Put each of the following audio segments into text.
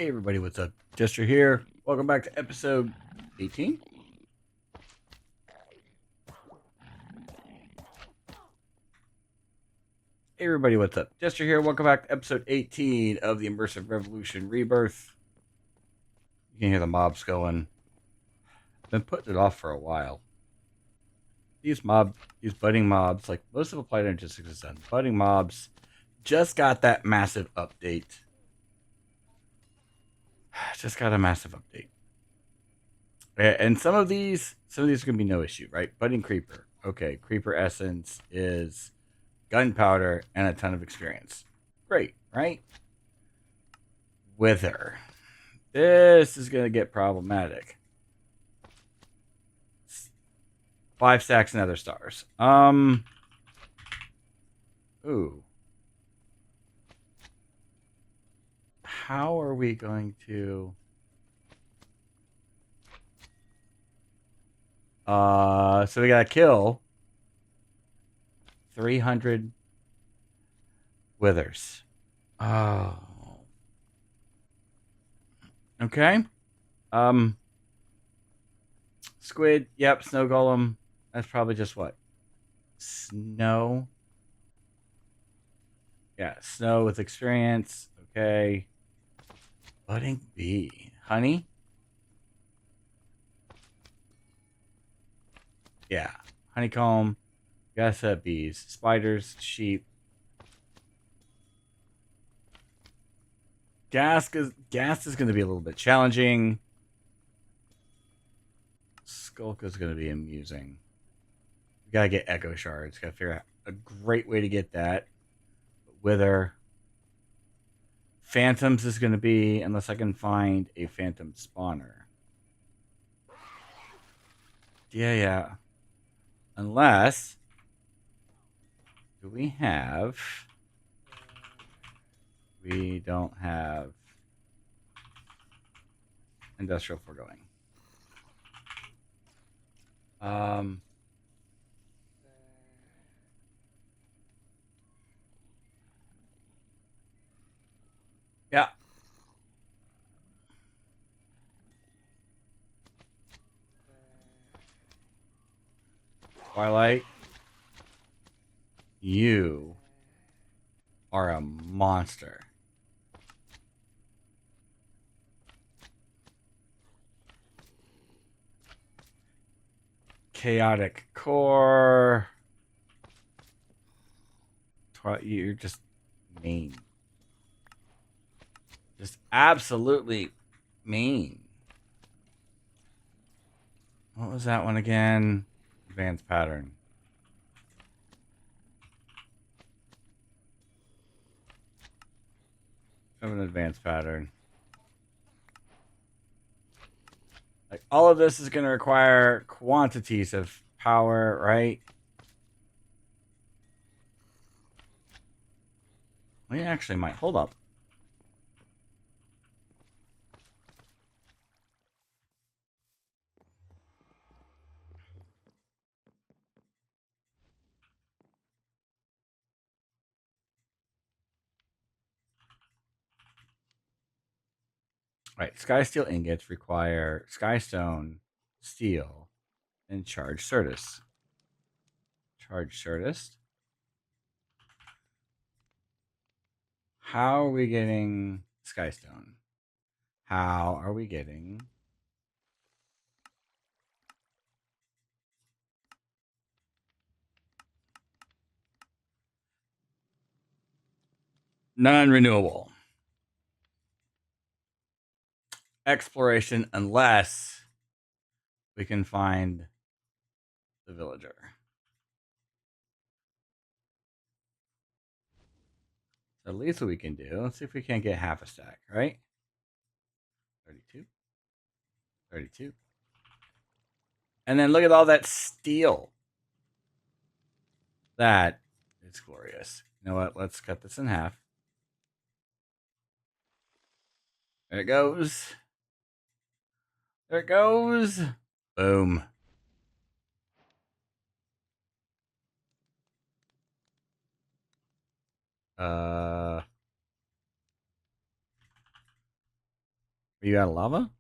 Hey everybody, what's up? Jester here. Welcome back to episode 18. Hey everybody, what's up? Jester here. Welcome back to episode 18 of the Immersive Revolution Rebirth. You can hear the mobs going. I've been putting it off for a while. These budding mobs, like most of Applied Energistics is done. Budding mobs just got that massive update. Just got a massive update. And some of these are gonna be no issue, right? Budding creeper. Okay, creeper essence is gunpowder and a ton of experience. Great, right? Wither. This is gonna get problematic. 5 stacks and other stars. Ooh. How are we going to so we gotta kill 300 withers. Oh. Okay. Squid, yep, snow golem. That's probably just what? Snow. Yeah, snow with experience. Okay. Budding bee. Honey? Yeah. Honeycomb. Gotta set bees. Spiders. Sheep. Gas is going to be a little bit challenging. Skulk is going to be amusing. We gotta get echo shards. Gotta figure out a great way to get that. Wither. Phantoms is going to be, unless I can find a phantom spawner. Yeah. Unless, do we have? We don't have industrial foregoing. Yeah. Twilight, you are a monster. Chaotic core. You're just mean. Just absolutely mean. What was that one again? Advanced pattern. Of an advanced pattern. Like, all of this is going to require quantities of power, right? We actually might. Hold up. Right, sky steel ingots require skystone, steel, and charged certus. Charged certus. How are we getting skystone? How are we getting non-renewable exploration unless we can find the villager? So at least what we can do. Let's see if we can't get half a stack, right? 32. 32. And then look at all that steel. That is glorious. You know what? Let's cut this in half. There it goes. There it goes. Boom. Are you out of lava?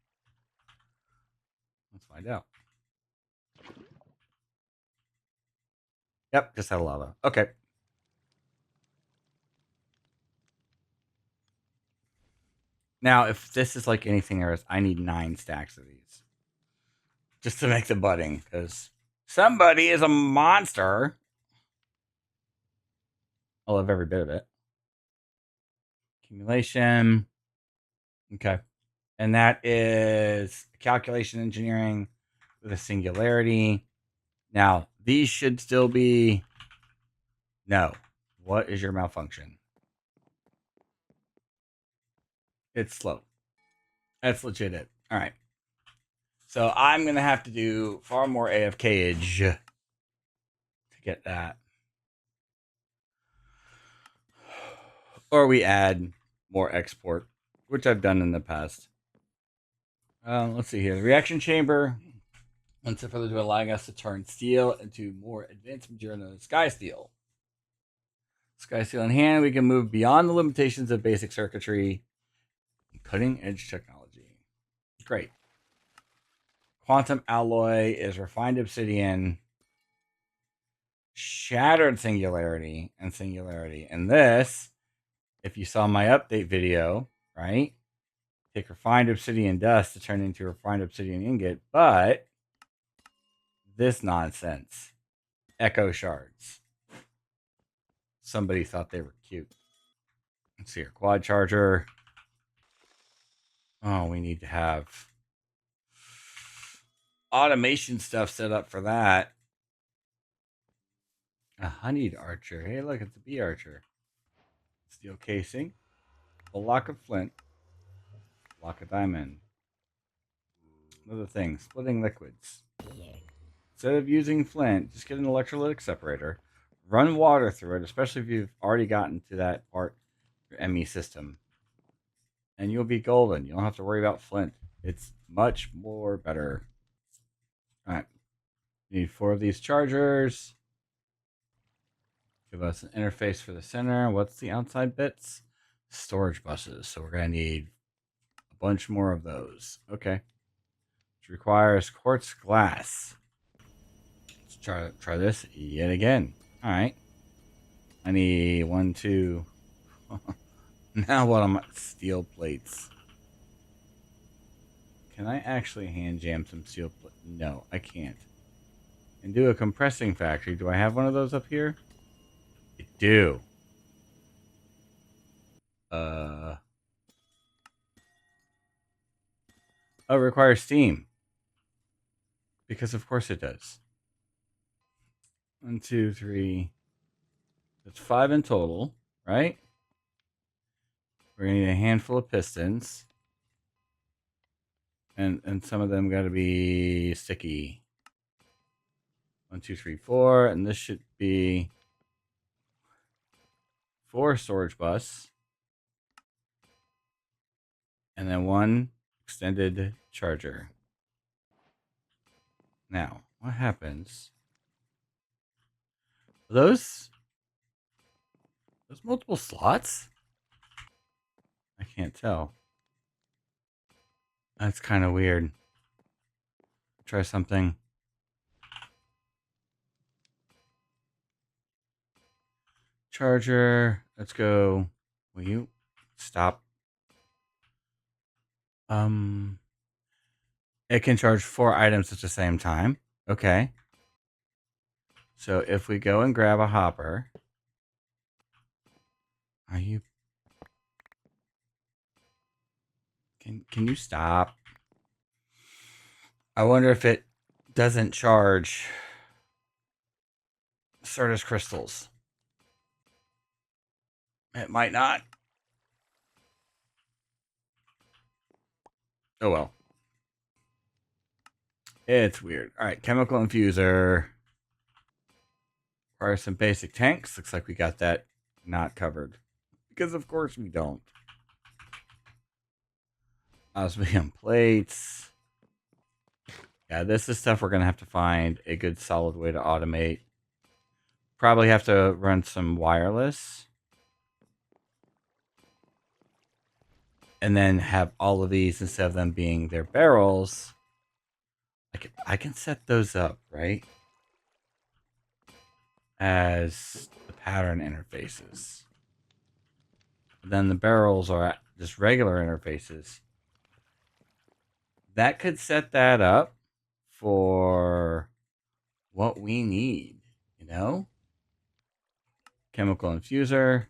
Let's find out. Yep, just out of lava. Okay. Now, if this is like anything else, I need 9 stacks of these. Just to make the budding, because somebody is a monster. I love every bit of it. Accumulation. Okay. And that is calculation engineering with a singularity. Now, these should still be... No. What is your malfunction? It's slow. That's legit it. All right. So I'm going to have to do far more AFK-age to get that. Or we add more export, which I've done in the past. Let's see here. The reaction chamber, once further to allowing us to turn steel into more advanced material known as sky steel. Sky steel in hand, we can move beyond the limitations of basic circuitry. Cutting edge technology. Great. Quantum alloy is refined obsidian, shattered singularity, and singularity. And this, if you saw my update video, right? Take refined obsidian dust to turn into refined obsidian ingot, but this nonsense. Echo shards. Somebody thought they were cute. Let's see here. Quad charger. Oh, we need to have automation stuff set up for that. A honeyed archer. Hey, look, it's a bee archer. Steel casing. A lock of flint. Block of diamond. Another thing. Splitting liquids. Instead of using flint, just get an electrolytic separator. Run water through it, especially if you've already gotten to that part of your ME system. And you'll be golden. You don't have to worry about flint. It's much more better. Alright. Need 4 of these chargers. Give us an interface for the center. What's the outside bits? Storage buses. So we're going to need a bunch more of those. Okay. Which requires quartz glass. Let's try this yet again. Alright. I need 1, 2. Now what am I? Steel plates. Can I actually hand jam some steel plates? No, I can't. And do a compressing factory. Do I have one of those up here? I do. Oh, it requires steam. Because of course it does. 1, 2, 3. That's 5 in total, right? We're gonna need a handful of pistons. And some of them gotta be sticky. 1, 2, 3, 4, and this should be 4 storage bus. And then 1 extended charger. Now, what happens? Are those multiple slots? I can't tell. That's kind of weird. Try something. Charger. Let's go. Will you stop? It can charge 4 items at the same time. Okay. So if we go and grab a hopper. Are you... Can you stop? I wonder if it doesn't charge Certus crystals. It might not. Oh well. It's weird. Alright, chemical infuser. Requires some basic tanks. Looks like we got that not covered. Because of course we don't. Osmium plates. Yeah, this is stuff we're going to have to find a good solid way to automate. Probably have to run some wireless. and then have all of these instead of them being their barrels. I can set those up, right? As the pattern interfaces. Then the barrels are just regular interfaces. That could set that up for what we need, you know? Chemical infuser.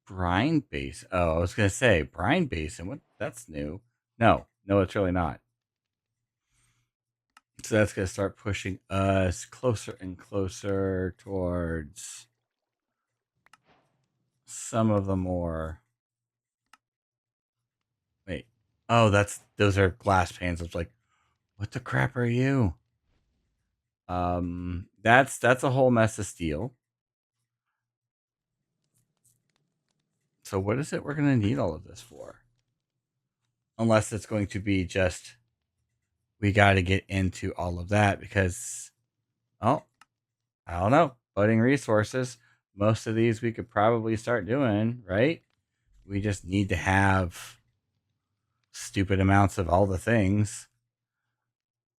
Brine base. Oh, I was going to say brine basin. What? That's new. No, it's really not. So that's going to start pushing us closer and closer towards some of the more. Wait. Oh, those are glass panes. I was like, what the crap are you? That's a whole mess of steel. So what is it we're going to need all of this for? Unless it's going to be just we got to get into all of that because, oh, I don't know. Budding resources. Most of these we could probably start doing, right? We just need to have stupid amounts of all the things.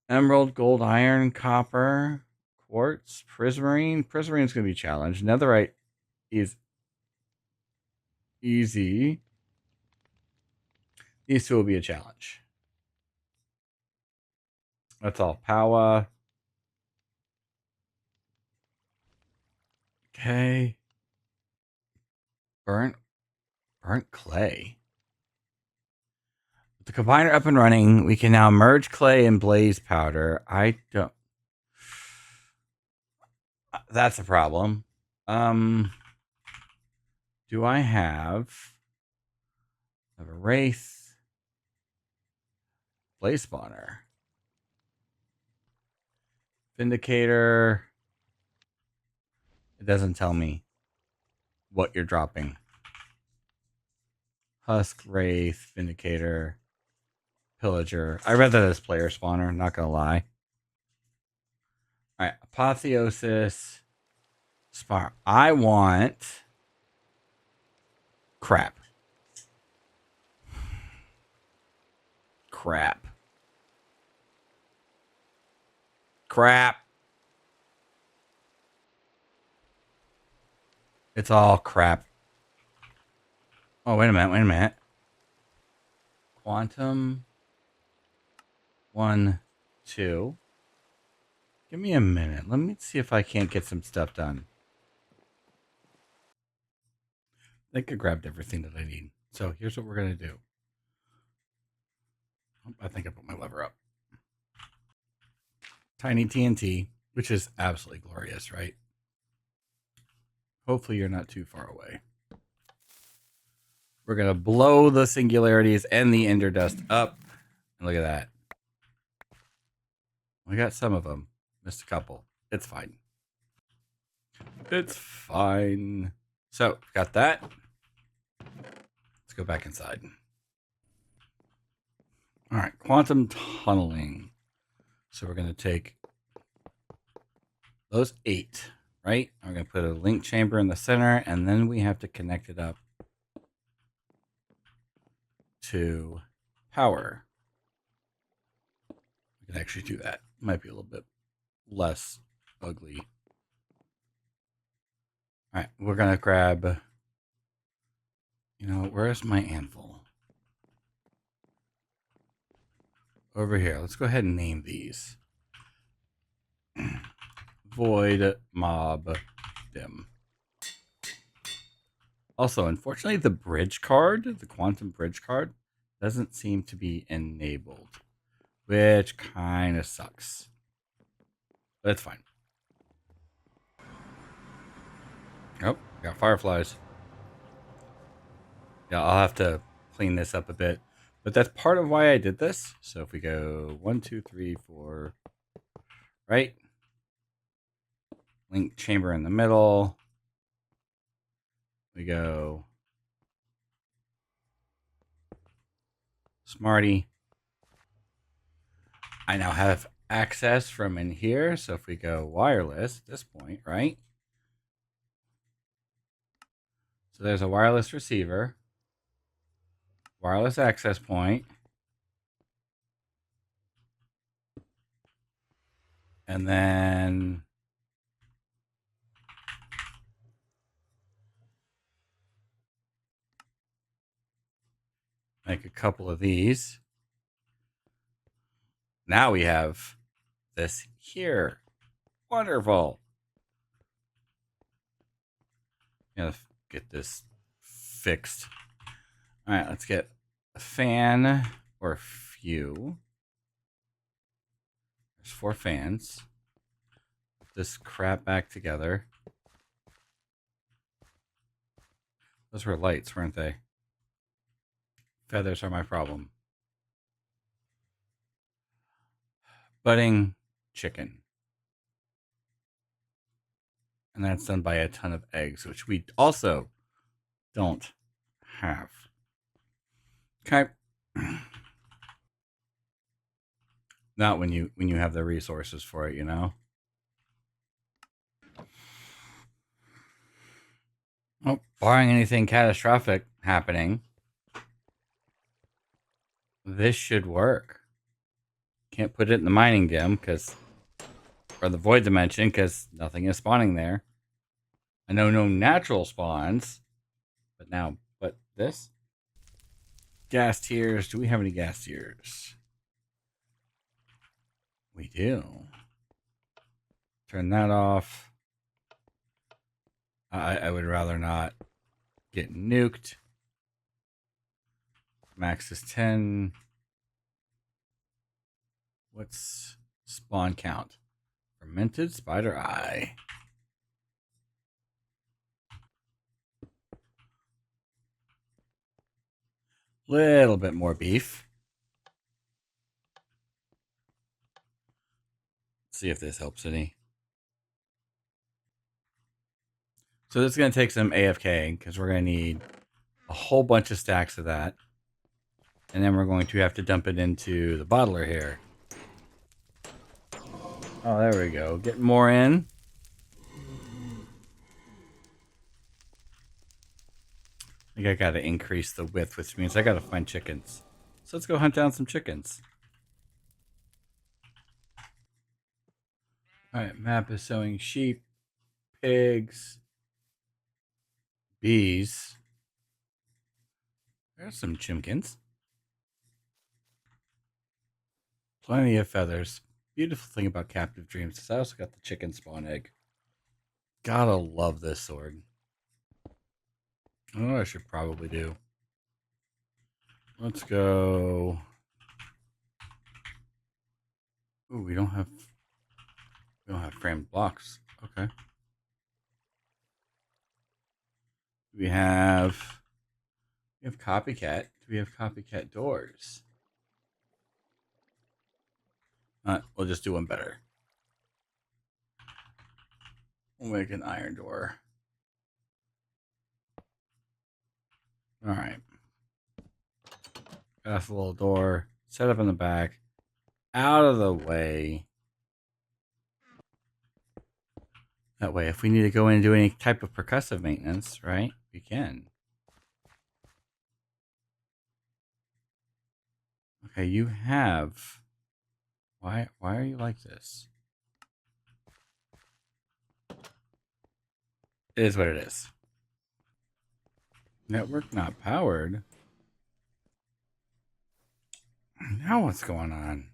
Emerald, gold, iron, copper, quartz, prismarine. Prismarine's going to be challenged. Netherite is easy. These two will be a challenge. That's all. Power. Okay. Burnt clay. With the combiner up and running, we can now merge clay and blaze powder. I don't. That's a problem. Do I have a wraith blaze spawner? Vindicator. It doesn't tell me what you're dropping. Husk, wraith, vindicator, pillager. I read that as player spawner, not gonna lie. Alright, apotheosis. Spar. I want crap. It's all crap. Oh, wait a minute. Quantum. 1, 2. Give me a minute. Let me see if I can't get some stuff done. I think I grabbed everything that I need. So here's what we're going to do. I think I put my lever up. Tiny TNT, which is absolutely glorious, right? Hopefully you're not too far away. We're going to blow the singularities and the ender dust up. And look at that. We got some of them. Missed a couple. It's fine. It's fine. So, got that. Let's go back inside. All right, quantum tunneling. So we're going to take those 8, right? We're going to put a link chamber in the center, and then we have to connect it up to power. We can actually do that. Might be a little bit less ugly. All right, we're going to grab, where's my anvil? Over here. Let's go ahead and name these. Void mob dim. Also, unfortunately, the bridge card, the quantum bridge card, doesn't seem to be enabled, which kind of sucks. But it's fine. Oh, got fireflies. Yeah, I'll have to clean this up a bit. But that's part of why I did this. So if we go 1, 2, 3, 4, right? Link chamber in the middle. We go Smarty. I now have access from in here. So if we go wireless at this point, right? So there's a wireless receiver. wireless access point. And then make a couple of these. Now we have this here. Wonderful. Gonna get this fixed. All right, let's get a fan or a few. There's 4 fans. Put this crap back together. Those were lights, weren't they? Feathers are my problem. Budding chicken. And that's done by a ton of eggs, which we also don't have. Okay. Not when you have the resources for it, you know. Well, barring anything catastrophic happening, this should work. Can't put it in the mining dim or the void dimension because nothing is spawning there. I know no natural spawns, but this gas tiers. Do we have any gas tiers? We do. Turn that off. I would rather not get nuked. Max is 10. What's spawn count? Fermented spider eye. Little bit more beef. See if this helps any. So this is going to take some AFK because we're going to need a whole bunch of stacks of that. And then we're going to have to dump it into the bottler here. Oh, there we go. Getting more in. I think I got to increase the width, which means I got to find chickens. So let's go hunt down some chickens. All right, map is showing sheep, pigs, bees. There's some chimkins. Plenty of feathers. Beautiful thing about Captive Dreams is I also got the chicken spawn egg. Gotta love this sword. Oh, I should probably do. Let's go. Ooh, we don't have framed blocks. Okay. We have copycat. Do we have copycat doors? We'll just do one better. We'll make an iron door. All right. Got a little door set up in the back. Out of the way. That way, if we need to go in and do any type of percussive maintenance, right, we can. Okay, you have... Why are you like this? It is what it is. Network not powered. Now what's going on?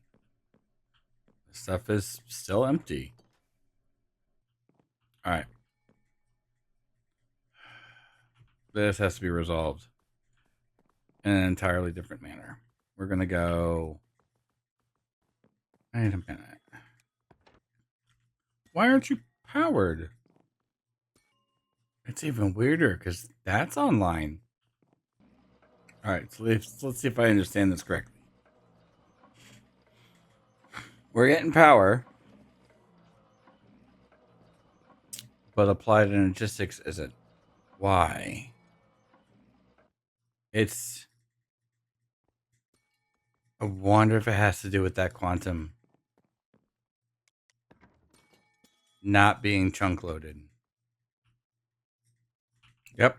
The stuff is still empty. All right. This has to be resolved in an entirely different manner. We're going to go... Wait a minute. Why aren't you powered? It's even weirder because that's online. All right, so let's see if I understand this correctly. We're getting power, but applied energistics isn't. Why? I wonder if it has to do with that quantum not being chunk loaded. Yep.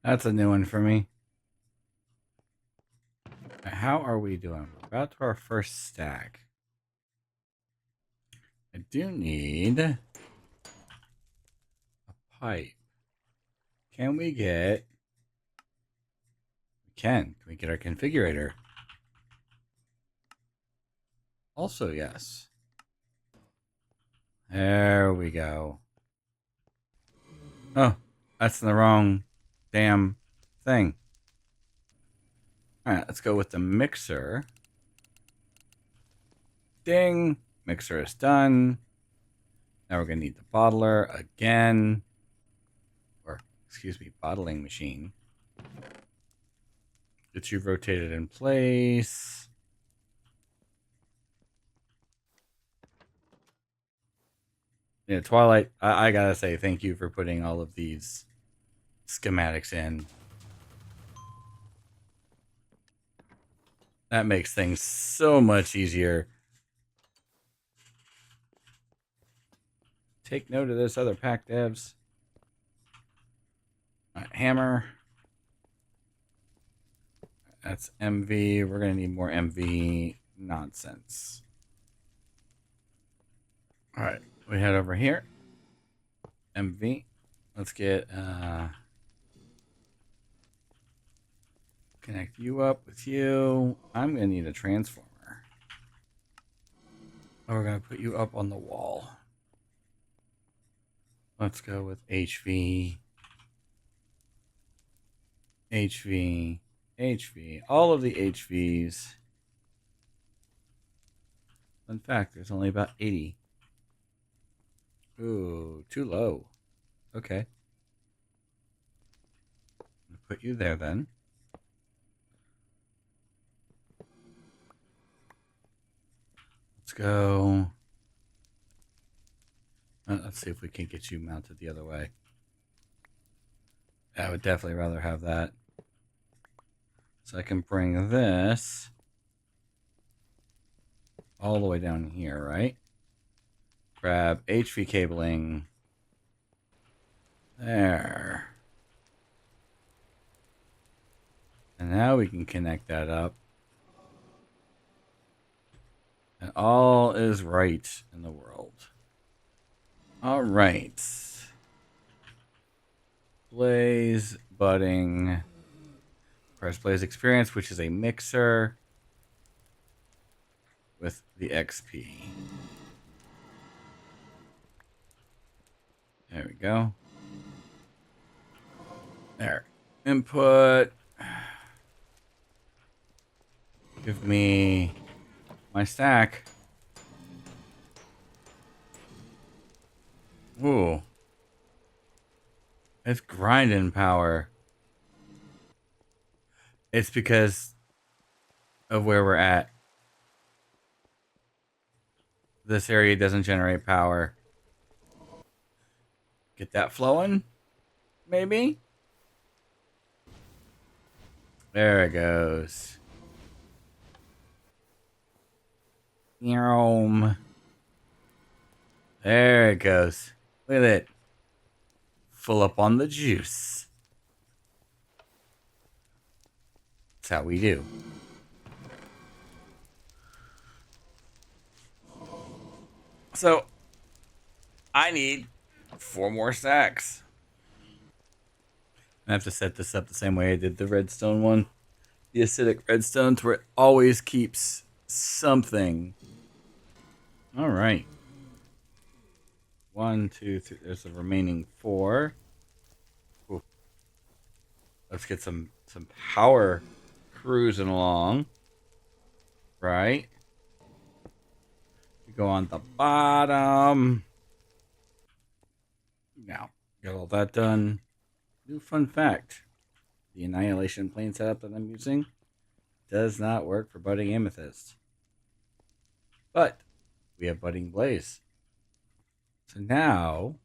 That's a new one for me. How are we doing? We're about to our first stack. I do need a pipe. Can we get... Can we get our configurator? Also, yes. There we go. Oh, that's the wrong damn thing. All right, let's go with the mixer. Ding. Mixer is done. Now we're going to need the bottler again. Or, excuse me, bottling machine. Get you rotated in place. Yeah, Twilight, I gotta say thank you for putting all of these schematics in. That makes things so much easier. Take note of this, other pack devs. All right, hammer. That's MV. We're going to need more MV nonsense. All right, we head over here. MV. Let's get connect you up with you. I'm going to need a transformer. Oh, we're going to put you up on the wall. Let's go with HV. HV. HV. All of the HVs. In fact, there's only about 80. Ooh, too low. Okay. I'll put you there then. Let's go. Let's see if we can get you mounted the other way. I would definitely rather have that. So I can bring this all the way down here, right? Grab HV cabling. There. And now we can connect that up. And all is right in the world. All right. Blaze, budding. Press Blaze Experience, which is a mixer with the XP. There we go. There. Input. Give me my stack. Ooh. It's grinding power. It's because of where we're at. This area doesn't generate power. Get that flowing? Maybe? There it goes. There it goes. Look at it. Full up on the juice. That's how we do. So, I need 4 more stacks. I have to set this up the same way I did the redstone one. The acidic redstone to where it always keeps something. All right. 1, 2, 3. There's the remaining 4. Ooh. Let's get some power cruising along. Right. We go on the bottom. Now, got all that done. New fun fact. The annihilation plane setup that I'm using does not work for budding amethyst. But we have budding blaze. So now,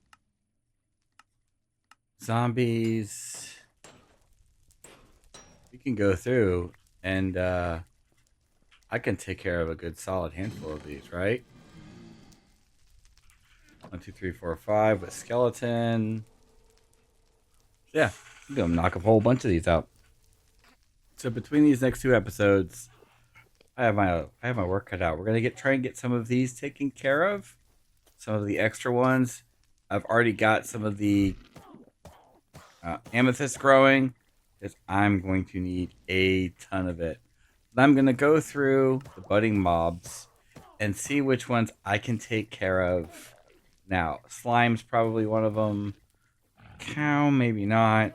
zombies, we can go through and I can take care of a good solid handful of these, right? 1, 2, 3, 4, 5 with skeleton. Yeah, I'm gonna knock a whole bunch of these out. So between these next two episodes, I have my work cut out. We're gonna try and get some of these taken care of. Some of the extra ones. I've already got some of the amethyst growing, because I'm going to need a ton of it. But I'm gonna go through the budding mobs and see which ones I can take care of now. Slime's probably one of them. Cow, maybe not.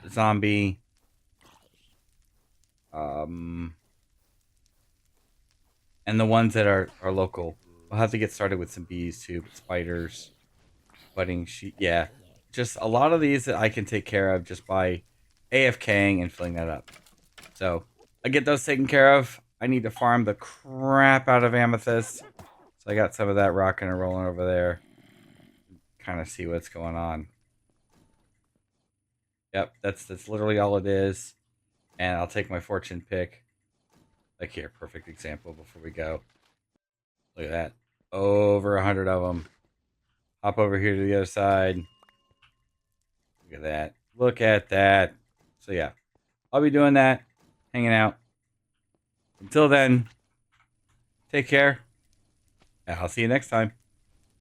Zombie. Um, and the ones that are local. We'll have to get started with some bees too, but spiders, budding sheep. Yeah, just a lot of these that I can take care of just by AFKing and filling that up. So I get those taken care of. I need to farm the crap out of amethyst. So I got some of that rocking and rolling over there. Kind of see what's going on. Yep, that's literally all it is. And I'll take my fortune pick. Like here, perfect example before we go. Look at that. Over 100 of them. Hop over here to the other side. Look at that. Look at that. So yeah, I'll be doing that. Hanging out. Until then, take care. And I'll see you next time.